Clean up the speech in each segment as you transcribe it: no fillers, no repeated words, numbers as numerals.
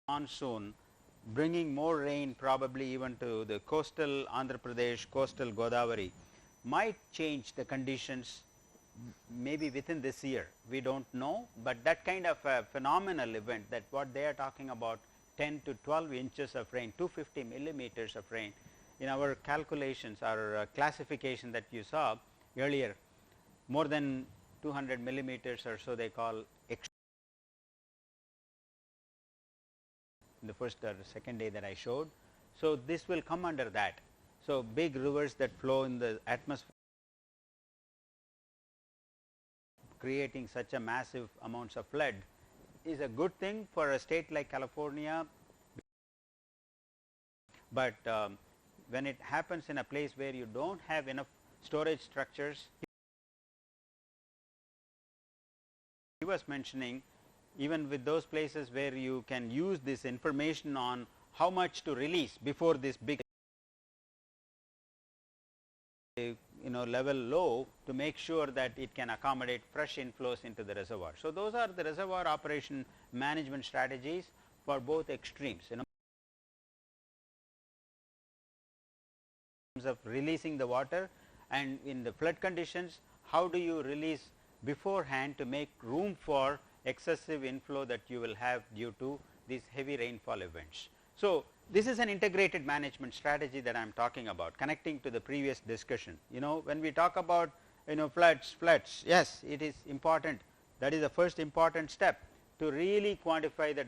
monsoon bringing more rain probably even to the coastal Andhra Pradesh, coastal Godavari might change the conditions maybe within this year. We do not know, but that kind of a phenomenal event, that what they are talking about 10 to 12 inches of rain, 250 millimeters of rain, in our calculations, our classification that you saw earlier, more than 200 millimeters or so they call the first or second day that I showed. So, this will come under that. So, big rivers that flow in the atmosphere creating such a massive amounts of flood is a good thing for a state like California, but when it happens in a place where you do not have enough storage structures, he was mentioning even with those places where you can use this information on how much to release before this big level low to make sure that it can accommodate fresh inflows into the reservoir. So, those are the reservoir operation management strategies for both extremes, in terms of releasing the water, and in the flood conditions how do you release beforehand to make room for excessive inflow that you will have due to these heavy rainfall events. So, this is an integrated management strategy that I am talking about, connecting to the previous discussion. When we talk about floods, yes, it is important. That is the first important step to really quantify the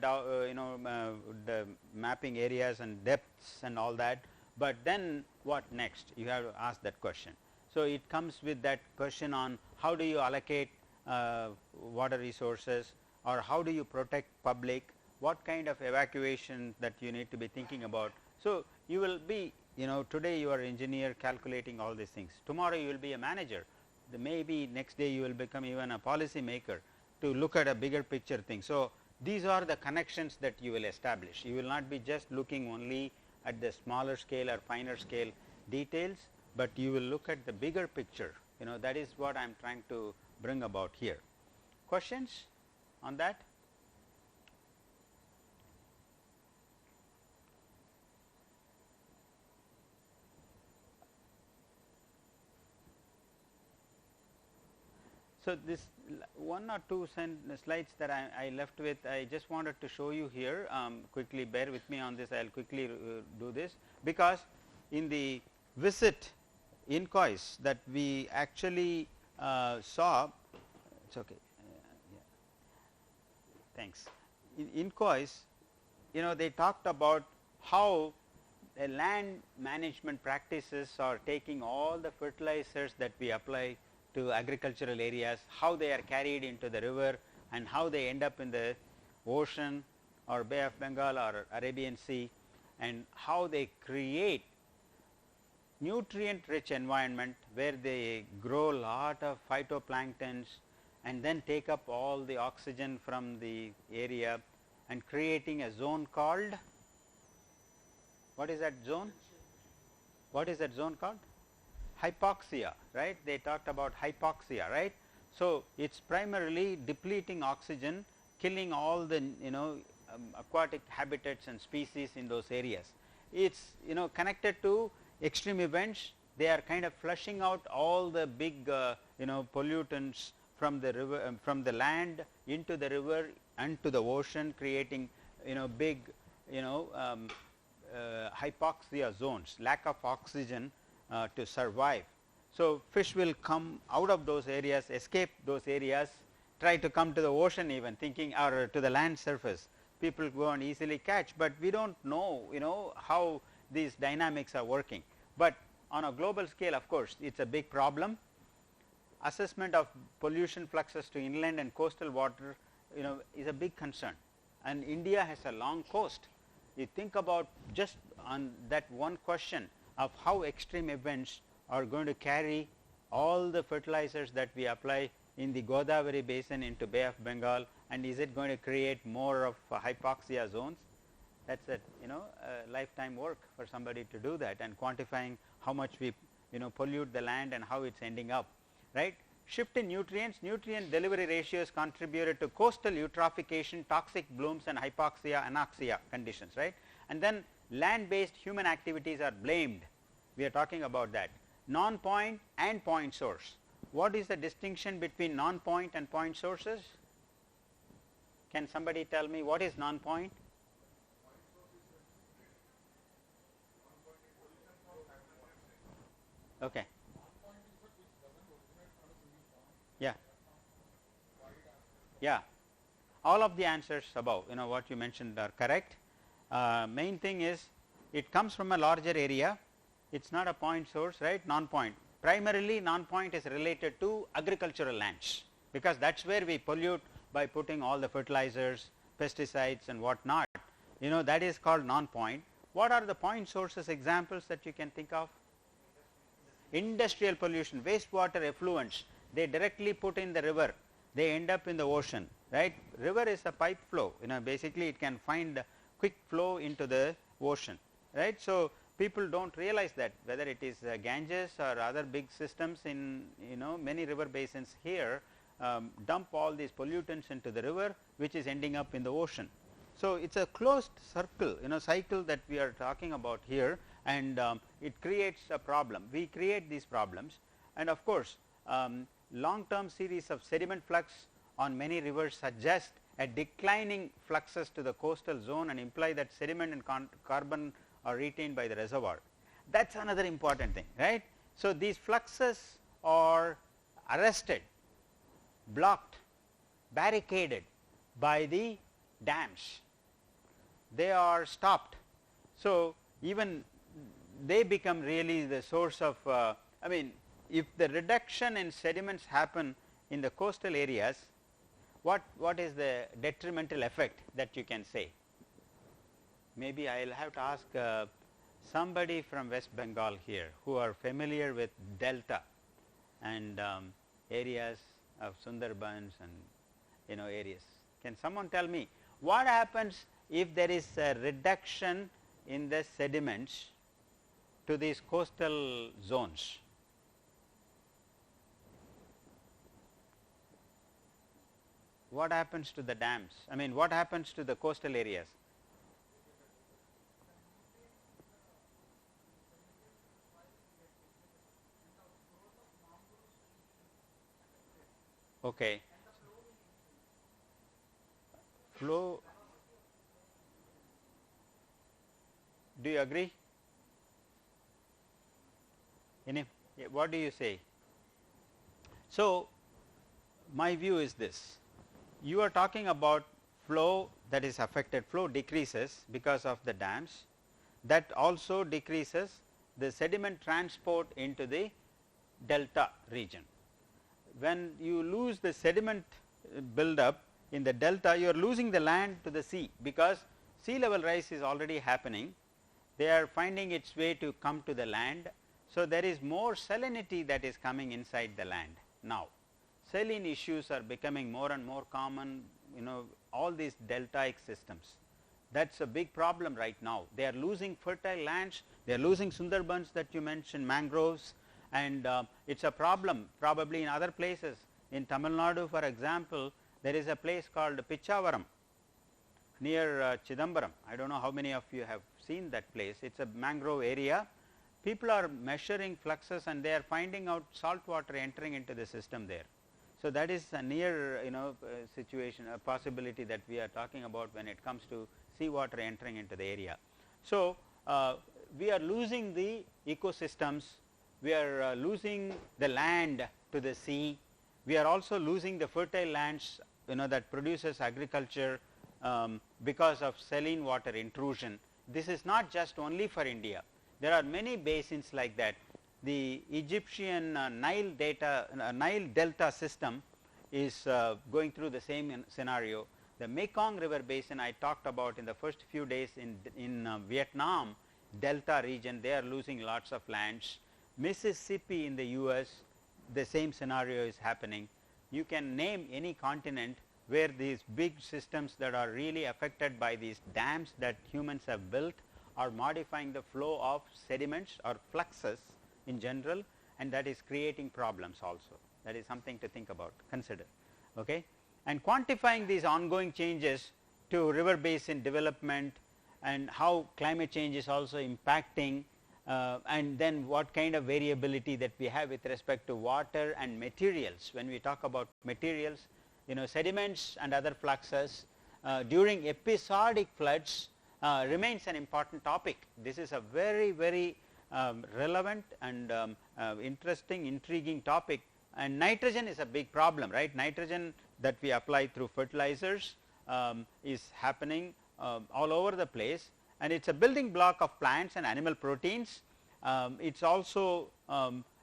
the mapping areas and depths and all that. But then what next? You have to ask that question. So, it comes with that question on how do you allocate water resources, or how do you protect public, what kind of evacuation that you need to be thinking about. So, you will be today you are engineer calculating all these things, tomorrow you will be a manager, maybe next day you will become even a policy maker to look at a bigger picture thing. So, these are the connections that you will establish. You will not be just looking only at the smaller scale or finer scale details, but you will look at the bigger picture. That is what I am trying to bring about here. Questions on that? So, this one or two slides that I left with, I just wanted to show you here quickly. Bear with me on this, I will quickly do this, because in the visit inquest that we actually saw, it is okay, yeah. Thanks. In inquest, they talked about how the land management practices are taking all the fertilizers that we apply to agricultural areas, how they are carried into the river and how they end up in the ocean or Bay of Bengal or Arabian Sea, and how they create nutrient rich environment where they grow lot of phytoplanktons and then take up all the oxygen from the area and creating a zone called, what is that zone? What is that zone called? Hypoxia, right? They talked about hypoxia, right? So, it is primarily depleting oxygen, killing all the aquatic habitats and species in those areas. It is connected to extreme events. They are kind of flushing out all the big pollutants from the river, from the land into the river and to the ocean, creating big hypoxia zones, lack of oxygen to survive. So, fish will come out of those areas, escape those areas, try to come to the ocean even thinking, or to the land surface. People go and easily catch, but we do not know how these dynamics are working. But on a global scale, of course, it is a big problem. Assessment of pollution fluxes to inland and coastal water is a big concern, and India has a long coast. You think about just on that one question of how extreme events are going to carry all the fertilizers that we apply in the Godavari basin into Bay of Bengal, and is it going to create more of hypoxia zones? That is a lifetime work for somebody to do that, and quantifying how much we pollute the land and how it is ending up, right. shift in nutrients, nutrient delivery ratios contributed to coastal eutrophication, toxic blooms and hypoxia, anoxia conditions, right. And then land based human activities are blamed, we are talking about that. Non-point and point source. What is the distinction between non-point and point sources? Can somebody tell me what is non-point? Okay. Yeah. Yeah. All of the answers above, what you mentioned are correct. Main thing is it comes from a larger area. It's not a point source, right? Non-point. Primarily non-point is related to agricultural lands, because that's where we pollute by putting all the fertilizers, pesticides and what not. That is called non-point. What are the point sources examples that you can think of? Industrial pollution, wastewater effluents, they directly put in the river, they end up in the ocean, right. River is a pipe flow, basically it can find quick flow into the ocean, right. So people don't realize that, whether it is Ganges or other big systems in many river basins here, dump all these pollutants into the river, which is ending up in the ocean. So it's a closed circle, cycle that we are talking about here, and it creates a problem. We create these problems, and of course long term series of sediment flux on many rivers suggest a declining fluxes to the coastal zone and imply that sediment and carbon are retained by the reservoir. That's another important thing, right. So these fluxes are arrested, blocked, barricaded by the dams. They are stopped. So even they become really the source of if the reduction in sediments happen in the coastal areas, what is the detrimental effect that you can say? Maybe I will have to ask somebody from West Bengal here who are familiar with delta and areas of Sundarbans and areas. Can someone tell me what happens if there is a reduction in the sediments to these coastal zones? What happens to the dams? What happens to the coastal areas? Okay. Flow. Do you agree? What do you say? So my view is this. You are talking about flow that is affected, flow decreases because of the dams, that also decreases the sediment transport into the delta region. When you lose the sediment buildup in the delta, you are losing the land to the sea, because sea level rise is already happening. They are finding its way to come to the land. So there is more salinity that is coming inside the land now. Saline issues are becoming more and more common, all these deltaic systems. That's a big problem right now. They are losing fertile lands, they are losing Sundarbans that you mentioned, mangroves, and it's a problem probably in other places. In Tamil Nadu, for example, there is a place called Pichavaram near Chidambaram. I don't know how many of you have seen that place. It's a mangrove area. People are measuring fluxes and they are finding out salt water entering into the system there. So that is a near situation, a possibility that we are talking about when it comes to seawater entering into the area. So we are losing the ecosystems, we are losing the land to the sea, we are also losing the fertile lands that produces agriculture because of saline water intrusion. This is not just only for India. There are many basins like that. The Egyptian Nile Delta system is going through the same scenario. The Mekong River basin I talked about in the first few days in Vietnam Delta region, they are losing lots of lands. Mississippi in the US, the same scenario is happening. You can name any continent where these big systems that are really affected by these dams that humans have built are modifying the flow of sediments or fluxes in general, and that is creating problems also. That is something to think about, consider. Okay. And quantifying these ongoing changes to river basin development and how climate change is also impacting, and then what kind of variability that we have with respect to water and materials. When we talk about materials, sediments and other fluxes during episodic floods remains an important topic. This is a very, very relevant and interesting, intriguing topic, and nitrogen is a big problem, right. Nitrogen that we apply through fertilizers is happening all over the place, and it is a building block of plants and animal proteins. It is also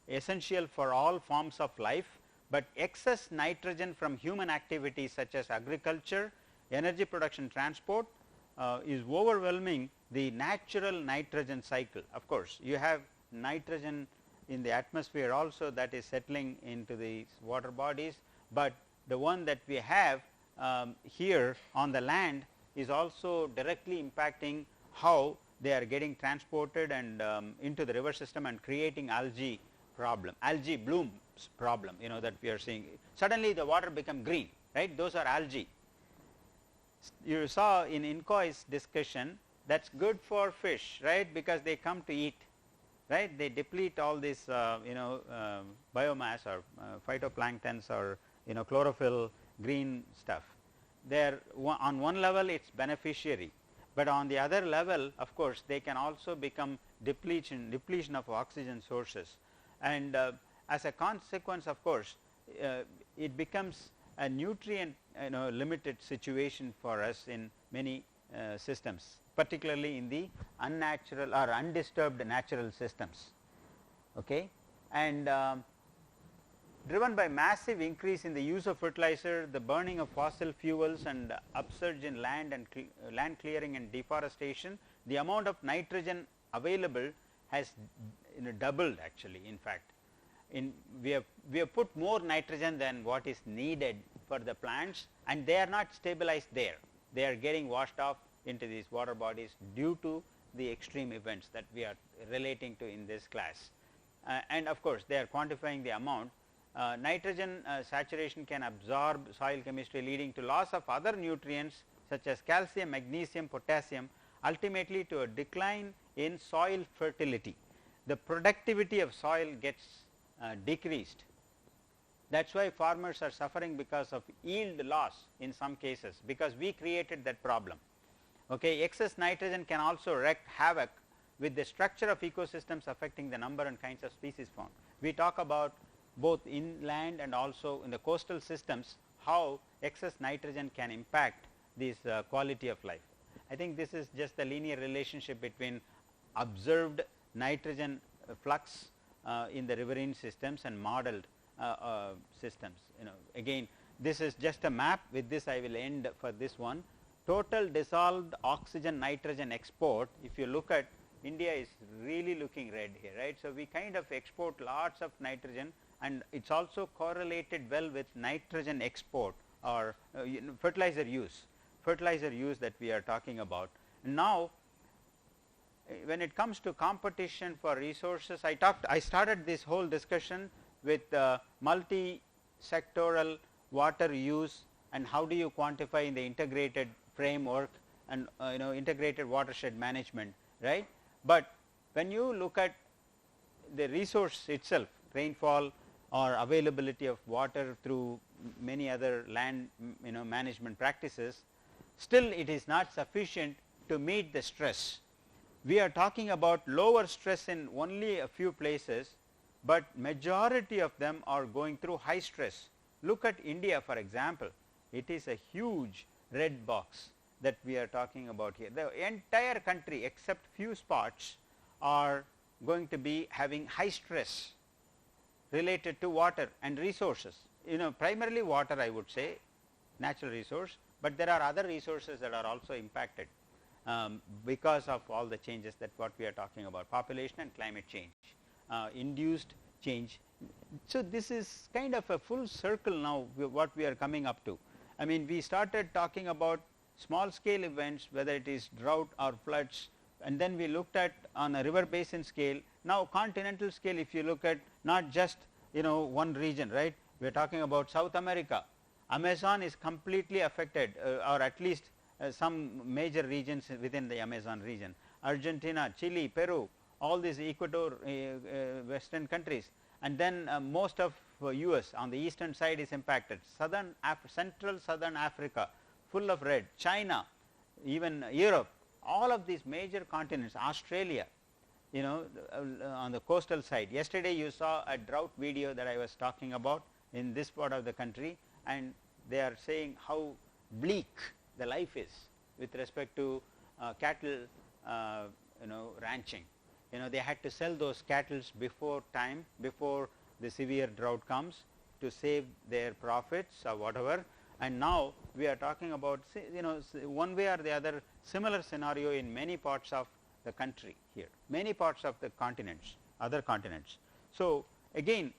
essential for all forms of life, but excess nitrogen from human activities such as agriculture, energy production, transport is overwhelming the natural nitrogen cycle. Of course, you have nitrogen in the atmosphere also that is settling into these water bodies, but the one that we have here on the land is also directly impacting how they are getting transported and into the river system and creating algae problem, algae blooms problem, that we are seeing. Suddenly the water become green, right. Those are algae. You saw in Incoy's discussion, that is good for fish, right, because they come to eat, right. They deplete all this biomass or phytoplanktons or chlorophyll green stuff. There on one level it is beneficiary, but on the other level of course they can also become depletion of oxygen sources, and as a consequence of course it becomes a nutrient limited situation for us in many systems, particularly in the unnatural or undisturbed natural systems. Okay. And driven by massive increase in the use of fertilizer, the burning of fossil fuels and upsurge in land and land clearing and deforestation, the amount of nitrogen available has doubled actually. In fact, we have put more nitrogen than what is needed for the plants, and they are not stabilized there. They are getting washed off into these water bodies due to the extreme events that we are relating to in this class. And of course, they are quantifying the amount. Nitrogen saturation can absorb soil chemistry, leading to loss of other nutrients such as calcium, magnesium, potassium, ultimately to a decline in soil fertility. The productivity of soil gets decreased. That is why farmers are suffering because of yield loss in some cases, because we created that problem. Okay. Excess nitrogen can also wreak havoc with the structure of ecosystems, affecting the number and kinds of species found. We talk about both inland and also in the coastal systems how excess nitrogen can impact this quality of life. I think this is just the linear relationship between observed nitrogen flux in the riverine systems and modeled systems. Again, this is just a map. With this I will end for this one. Total dissolved oxygen nitrogen export, if you look at India is really looking red here, right. So, we kind of export lots of nitrogen, and it is also correlated well with nitrogen export or fertilizer use that we are talking about. Now, when it comes to competition for resources, I started this whole discussion with multi-sectoral water use and how do you quantify in the integrated framework and integrated watershed management, right. But when you look at the resource itself, rainfall or availability of water through many other land management practices, still it is not sufficient to meet the stress. We are talking about lower stress in only a few places, but majority of them are going through high stress. Look at India for example, it is a huge red box that we are talking about here. The entire country except few spots are going to be having high stress related to water and resources, primarily water I would say, natural resource, but there are other resources that are also impacted because of all the changes that what we are talking about, population and climate change, induced change. So, this is kind of a full circle now what we are coming up to. I mean, we started talking about small scale events, whether it is drought or floods, and then we looked at on a river basin scale. Now, continental scale, if you look at not just one region, right, We are talking about South America. Amazon is completely affected, or at least some major regions within the Amazon region. Argentina, Chile, Peru, all these Ecuador, western countries, and then most of US on the eastern side is impacted. Central Southern Africa full of red, China, even Europe, all of these major continents, Australia, you know, on the coastal side. Yesterday you saw a drought video that I was talking about in this part of the country, and they are saying how bleak the life is with respect to cattle, ranching. You know, they had to sell those cattle before time, before the severe drought comes, to save their profits or whatever. And now we are talking about, one way or the other similar scenario in many parts of the country here, many parts of the continents, other continents. So again,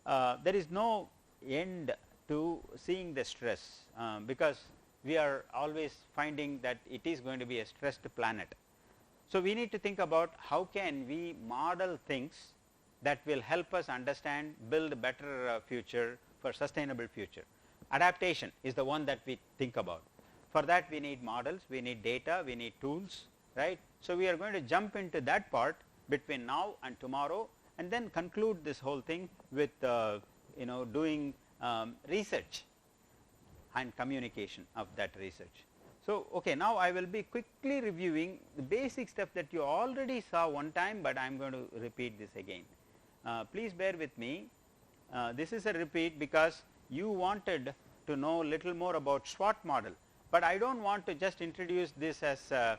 there is no end to seeing the stress, because we are always finding that it is going to be a stressed planet. So we need to think about how can we model things that will help us understand, build a better future, for sustainable future. Adaptation is the one that we think about. For that we need models, we need data, we need tools, right. So we are going to jump into that part between now and tomorrow, and then conclude this whole thing with doing research and communication of that research. So okay, now I will be quickly reviewing the basic stuff that you already saw one time, but I am going to repeat this again. Please bear with me. This is a repeat because you wanted to know little more about SWOT model, but I do not want to just introduce this as a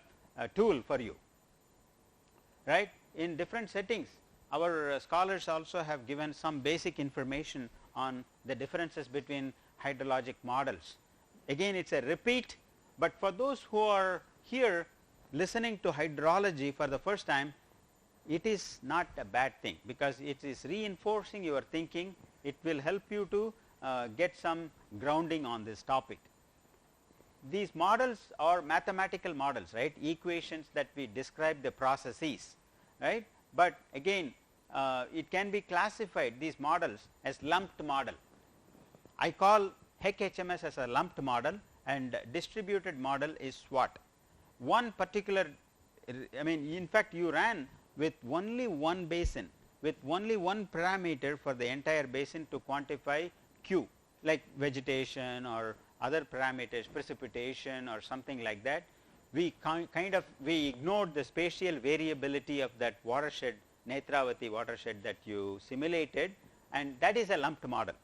tool for you, right. In different settings, our scholars also have given some basic information on the differences between hydrologic models. Again, it is a repeat, but for those who are here listening to hydrology for the first time, it is not a bad thing, because it is reinforcing your thinking. It will help you to get some grounding on this topic. These models are mathematical models, right, equations that we describe the processes, right, but again it can be classified, these models, as lumped model. I call Heck HMS as a lumped model, and distributed model is SWOT. One particular, in fact you ran with only one basin, with only one parameter for the entire basin to quantify Q, like vegetation or other parameters, precipitation or something like that. We we ignored the spatial variability of that watershed, Netravati watershed that you simulated, and that is a lumped model.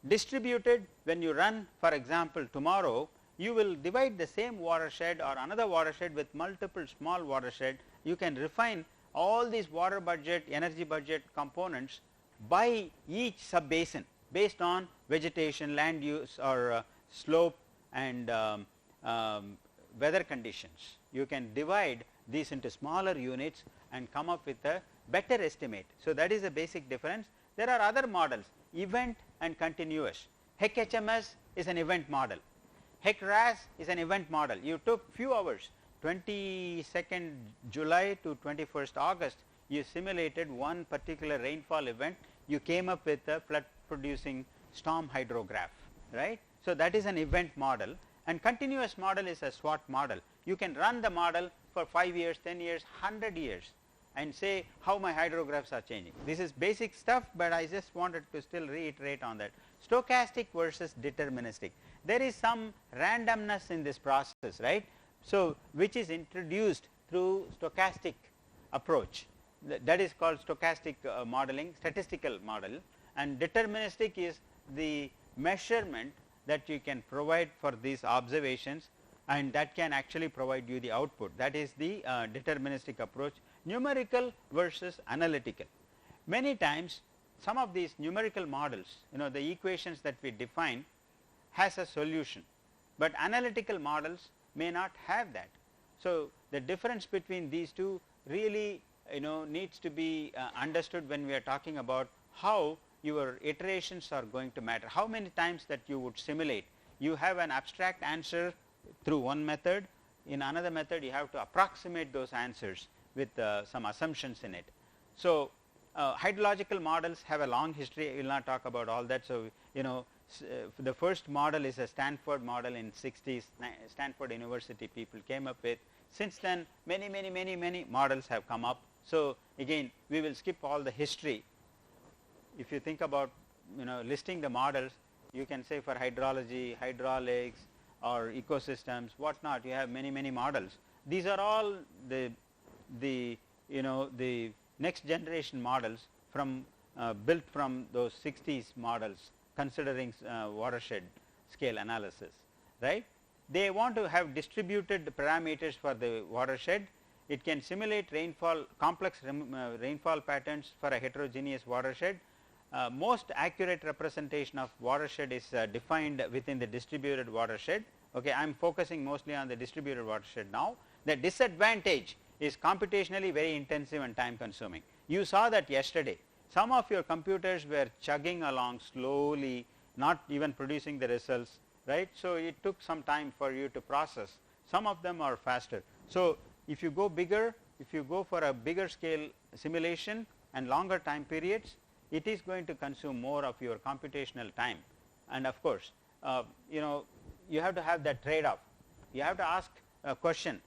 Distributed, when you run, for example, tomorrow, you will divide the same watershed or another watershed with multiple small watershed. You can refine all these water budget, energy budget components by each sub basin based on vegetation, land use, or slope and weather conditions. You can divide these into smaller units and come up with a better estimate. So that is a basic difference. There are other models, event and continuous. Heck HMS is an event model. Heck RAS is an event model. You took few hours, 22nd July to 21st August, you simulated one particular rainfall event, you came up with a flood producing storm hydrograph, right. So that is an event model, and continuous model is a SWOT model. You can run the model for 5 years, 10 years, 100 years and say how my hydrographs are changing. This is basic stuff, but I just wanted to still reiterate on that. Stochastic versus deterministic. There is some randomness in this process, right. So which is introduced through stochastic approach, that is called stochastic modeling, statistical model, and deterministic is the measurement that you can provide for these observations, and that can actually provide you the output. That is the deterministic approach. Numerical versus analytical. Many times some of these numerical models, the equations that we define has a solution, but analytical models may not have that. So the difference between these two really needs to be understood when we are talking about how your iterations are going to matter, how many times that you would simulate. You have an abstract answer through one method, in another method you have to approximate those answers with some assumptions in it. So Hydrological models have a long history, we will not talk about all that. So, the first model is a Stanford model in 60s, Stanford University people came up with. Since then many models have come up. So, again we will skip all the history. If you think about listing the models, you can say for hydrology, hydraulics or ecosystems whatnot, you have many models. These are all the next generation models from built from those 60s models, considering watershed scale analysis, right. They want to have distributed parameters for the watershed. It can simulate rainfall, complex rainfall patterns for a heterogeneous watershed. Most accurate representation of watershed is defined within the distributed watershed. Okay, I am focusing mostly on the distributed watershed now. The disadvantage is computationally very intensive and time consuming. You saw that yesterday. Some of your computers were chugging along slowly, not even producing the results, right. So, it took some time for you to process. Some of them are faster. So, if you go bigger, if you go for a bigger scale simulation and longer time periods, it is going to consume more of your computational time. And of course, you have to have that trade off. You have to ask a question,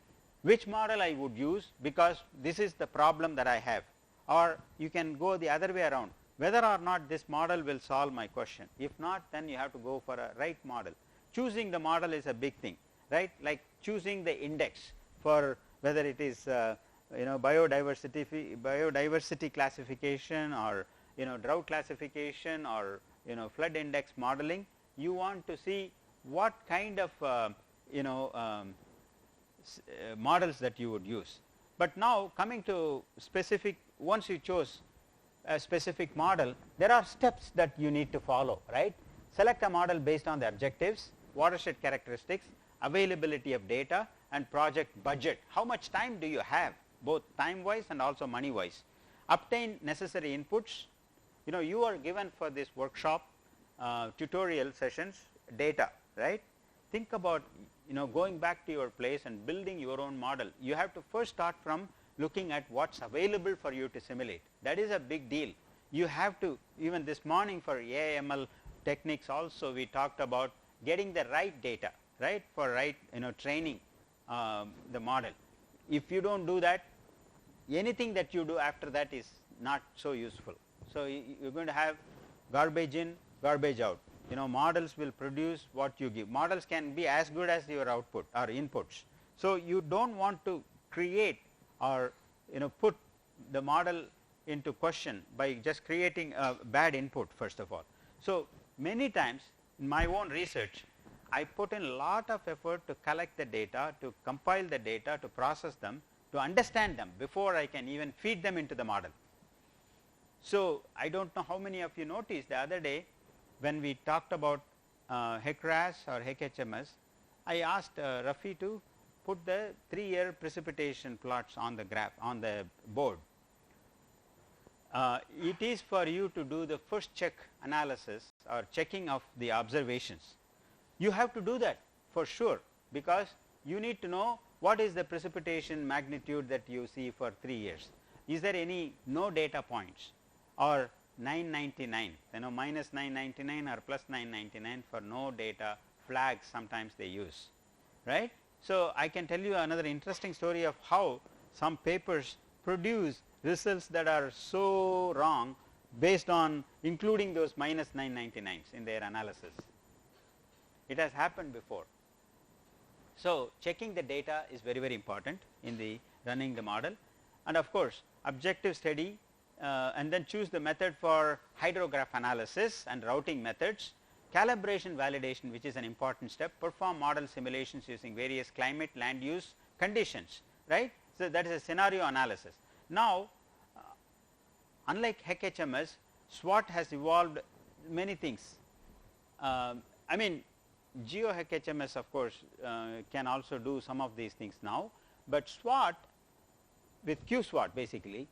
which model I would use, because this is the problem that I have. Or you can go the other way around, whether or not this model will solve my question. If not, then you have to go for a right model. Choosing the model is a big thing, right, like choosing the index for whether it is biodiversity classification or drought classification or flood index modeling. You want to see what kind of models that you would use. But now coming to specific, once you chose a specific model, there are steps that you need to follow, right. Select a model based on the objectives, watershed characteristics, availability of data and project budget. How much time do you have, both time wise and also money wise. Obtain necessary inputs. You are given for this workshop tutorial sessions data, right. Think about going back to your place and building your own model. You have to first start from looking at what's available for you to simulate. That is a big deal. You have to, even this morning for AI/ML techniques also we talked about getting the right data, right, for right training the model. If you don't do that, anything that you do after that is not so useful. So, you are going to have garbage in, garbage out. Models will produce what you give. Models can be as good as your output or inputs. So, you do not want to create or put the model into question by just creating a bad input first of all. So, many times in my own research I put in a lot of effort to collect the data, to compile the data, to process them, to understand them before I can even feed them into the model. So, I do not know how many of you noticed the other day when we talked about HEC-RAS or HEC-HMS, I asked Rafi to put the 3-year precipitation plots on the graph, on the board. It is for you to do the first check analysis or checking of the observations. You have to do that for sure, because you need to know what is the precipitation magnitude that you see for 3 years. Is there any no data points or 999, minus 999 or plus 999 for no data flags sometimes they use, right. So, I can tell you another interesting story of how some papers produce results that are so wrong based on including those minus 999s in their analysis. It has happened before. So, checking the data is very important in the running the model, and of course, objective study and then choose the method for hydrograph analysis and routing methods, calibration validation, which is an important step, perform model simulations using various climate, land use conditions, right. So, that is a scenario analysis. Now, unlike HEC-HMS, SWOT has evolved many things. I mean, GeoHEC-HMS of course can also do some of these things now, but SWOT with QSWOT basically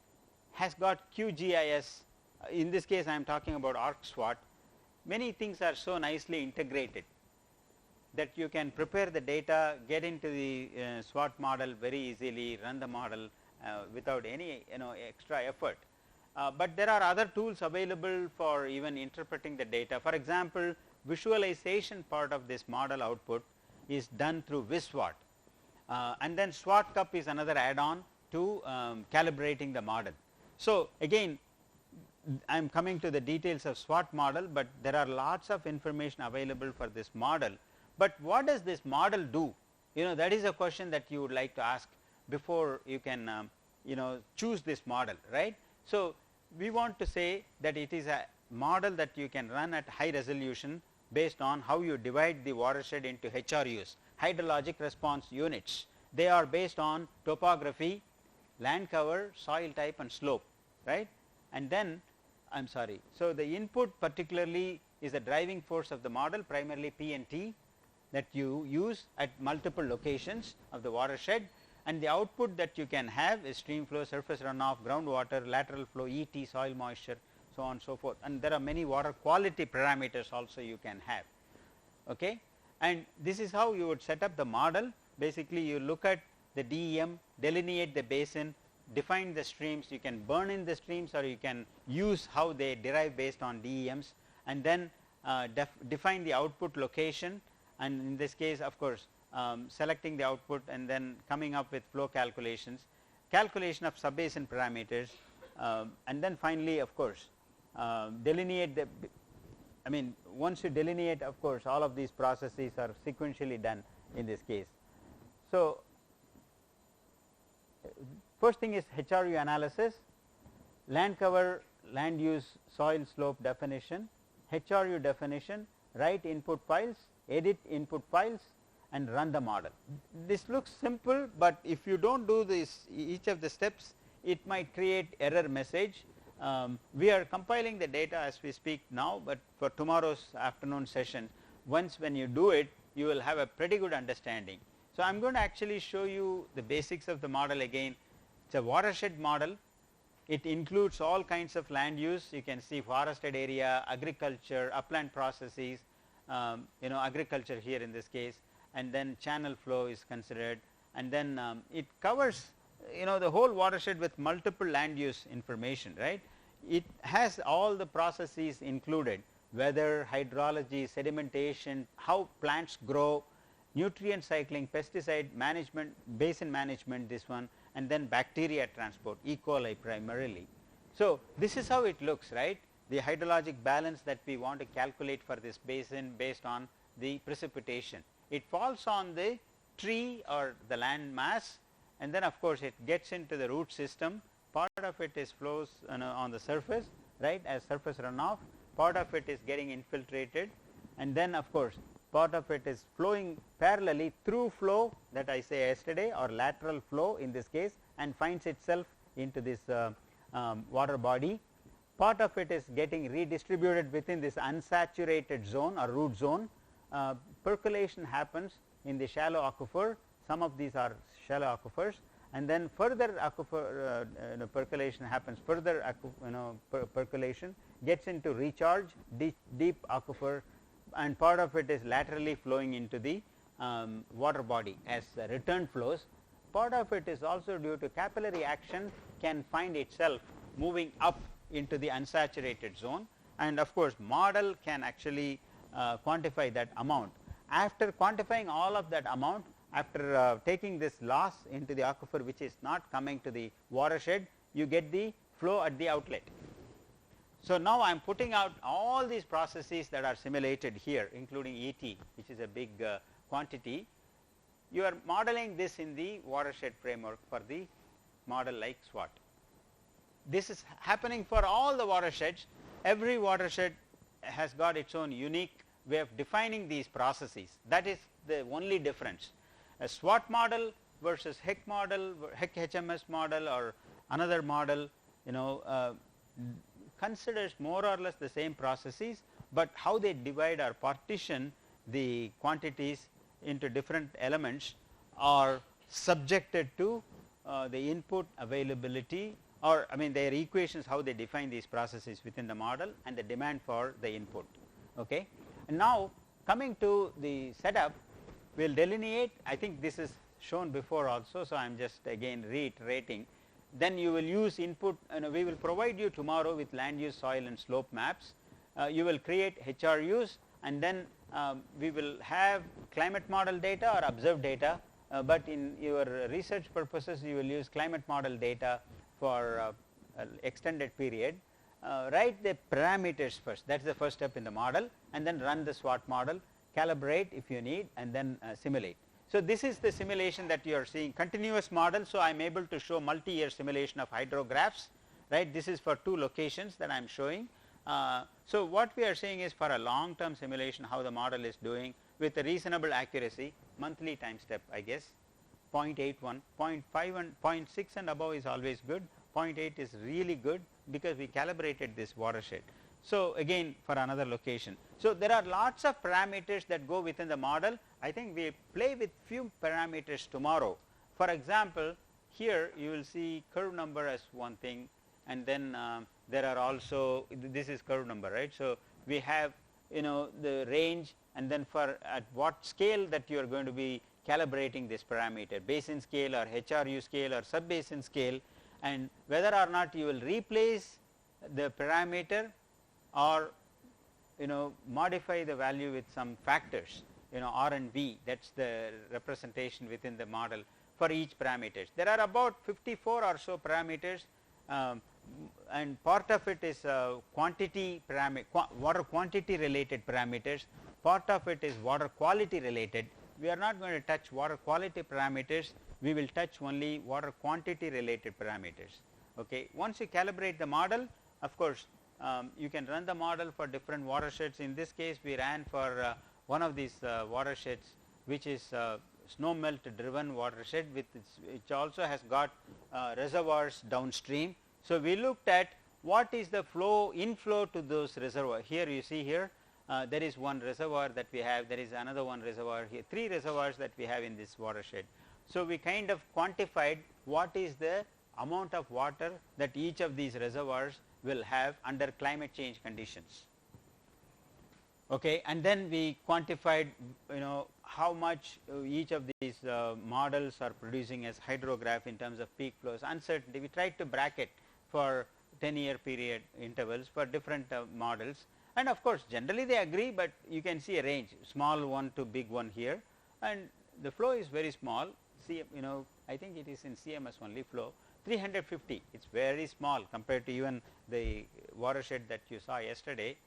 has got QGIS. In this case I am talking about ArcSWOT. Many things are so nicely integrated that you can prepare the data, get into the SWOT model very easily, run the model without any extra effort. but there are other tools available for even interpreting the data. For example, visualization part of this model output is done through VisSWAT, and then SWAT cup is another add-on to calibrating the model. So, again I am coming to the details of SWAT model, but there are lots of information available for this model. But what does this model do? That is a question that you would like to ask before you can choose this model, right. So, we want to say that it is a model that you can run at high resolution based on how you divide the watershed into HRUs, hydrologic response units. They are based on topography, land cover, soil type and slope, right. And then I am sorry. So, the input particularly is the driving force of the model, primarily P and T, that you use at multiple locations of the watershed, and the output that you can have is stream flow, surface runoff, groundwater, lateral flow, ET, soil moisture, so on and so forth, and there are many water quality parameters also you can have. Okay. And this is how you would set up the model. Basically, you look at the DEM, delineate the basin, define the streams, you can burn in the streams or you can use how they derive based on DEMs, and then define the output location, and in this case of course selecting the output and then coming up with flow calculations, calculation of subbasin parameters, and then finally of course delineate the, once you delineate, of course all of these processes are sequentially done in this case. So, first thing is HRU analysis, land cover, land use, soil slope definition, HRU definition, write input files, edit input files and run the model. This looks simple, but if you do not do this each of the steps, it might create error message. We are compiling the data as we speak now, but for tomorrow's afternoon session, once when you do it, you will have a pretty good understanding. So, I am going to actually show you the basics of the model again. It is a watershed model. It includes all kinds of land use. You can see forested area, agriculture, upland processes, agriculture here in this case, and then channel flow is considered, and then it covers the whole watershed with multiple land use information, right. It has all the processes included, weather, hydrology, sedimentation, how plants grow, nutrient cycling, pesticide management, basin management, this one, and then bacteria transport, E. coli primarily. So, this is how it looks, right. The hydrologic balance that we want to calculate for this basin based on the precipitation. It falls on the tree or the land mass, and then of course it gets into the root system. Part of it is flows on the surface, right, as surface runoff, part of it is getting infiltrated, and then of course part of it is flowing parallelly through flow that I say yesterday, or lateral flow in this case, and finds itself into this water body. Part of it is getting redistributed within this unsaturated zone or root zone. Percolation happens in the shallow aquifer, some of these are shallow aquifers, and then further aquifer percolation happens, further percolation gets into recharge, deep aquifer, and part of it is laterally flowing into the water body as return flows. Part of it is also due to capillary action can find itself moving up into the unsaturated zone, and of course model can actually quantify that amount. After quantifying all of that amount, after taking this loss into the aquifer which is not coming to the watershed, you get the flow at the outlet. So, now I am putting out all these processes that are simulated here, including ET, which is a big quantity. You are modeling this in the watershed framework for the model like SWAT. This is happening for all the watersheds. Every watershed has got its own unique way of defining these processes. That is the only difference. A SWAT model versus HEC model, HEC HMS model or another model, considers more or less the same processes, but how they divide or partition the quantities into different elements are subjected to the input availability, or their equations, how they define these processes within the model and the demand for the input. Okay. And now coming to the setup, we will delineate. I think this is shown before also, so I am just again reiterating. then you will use input, we will provide you tomorrow with land use, soil and slope maps. You will create HRUs, and then we will have climate model data or observed data, but in your research purposes you will use climate model data for extended period. Write the parameters first, that is the first step in the model, and then run the SWOT model, calibrate if you need, and then simulate. So, this is the simulation that you are seeing, continuous model. So, I am able to show multi-year simulation of hydrographs, right. This is for 2 locations that I am showing. So, what we are saying is for a long term simulation how the model is doing with a reasonable accuracy, monthly time step I guess, 0.81, 0.5 and 0.6 and above is always good, 0.8 is really good because we calibrated this watershed. So, again for another location. So, there are lots of parameters that go within the model. I think we play with few parameters tomorrow. For example, here you will see curve number as one thing, and then there are also, this is curve number, right. So, we have the range, and then for at what scale that you are going to be calibrating this parameter, basin scale or HRU scale or sub basin scale, and whether or not you will replace the parameter or modify the value with some factors, R and V, that is the representation within the model for each parameters. There are about 54 or so parameters, and part of it is quantity parameter, water quantity related parameters, part of it is water quality related. We are not going to touch water quality parameters, we will touch only water quantity related parameters. Okay. Once you calibrate the model, of course, you can run the model for different watersheds. In this case we ran for one of these watersheds, which is snow melt driven watershed, with which also has got reservoirs downstream. So, we looked at what is the flow inflow to those reservoirs. Here you see here there is one reservoir that we have, there is another one reservoir here, 3 reservoirs that we have in this watershed. So, we kind of quantified what is the amount of water that each of these reservoirs will have under climate change conditions. Okay. And then we quantified how much each of these models are producing as hydrograph in terms of peak flows, uncertainty. We tried to bracket for 10-year period intervals for different models, and of course, generally they agree, but you can see a range, small one to big one here, and the flow is very small. See, I think it is in CMS only flow 350, it is very small compared to even the watershed that you saw yesterday,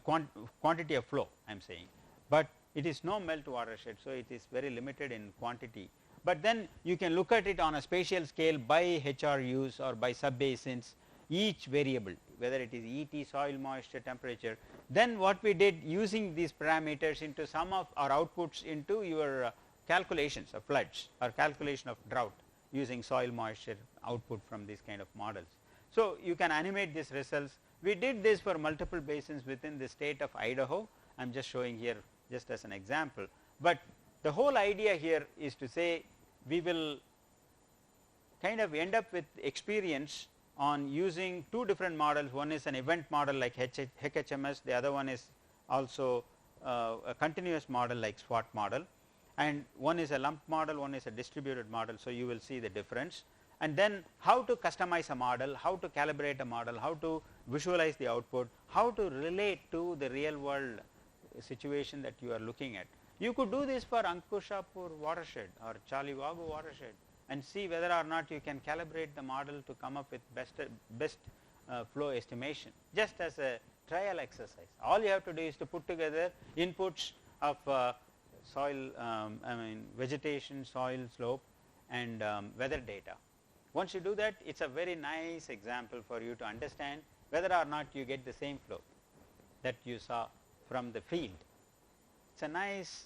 quantity of flow I am saying, but it is no melt watershed. So, it is very limited in quantity, but then you can look at it on a spatial scale by HRUs or by sub basins, each variable, whether it is ET, soil moisture, temperature. Then what we did, using these parameters into some of our outputs into your calculations of floods or calculation of drought using soil moisture output from these kind of models. So, you can animate these results. We did this for multiple basins within the state of Idaho. I am just showing here just as an example, but the whole idea here is to say we will kind of end up with experience on using 2 different models. One is an event model like HHMS, the other one is also a continuous model like SWOT model, and one is a lump model, one is a distributed model. So, you will see the difference, and then how to customize a model, how to calibrate a model, how to visualize the output, how to relate to the real world situation that you are looking at. You could do this for Ankushapur watershed or Chaliwagu watershed and see whether or not you can calibrate the model to come up with best flow estimation, just as a trial exercise. All you have to do is to put together inputs of soil, vegetation, soil slope and weather data. Once you do that, it is a very nice example for you to understand whether or not you get the same flow that you saw from the field. It is a nice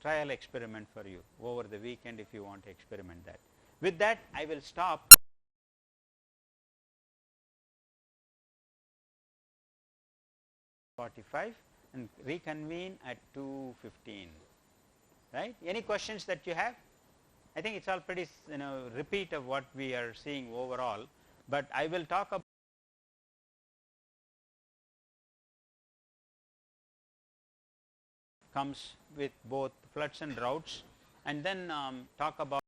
trial experiment for you over the weekend if you want to experiment that. With that, I will stop. And reconvene at 2:15, right. Any questions that you have? I think it is all pretty repeat of what we are seeing overall, but I will talk about comes with both floods and droughts, and then talk about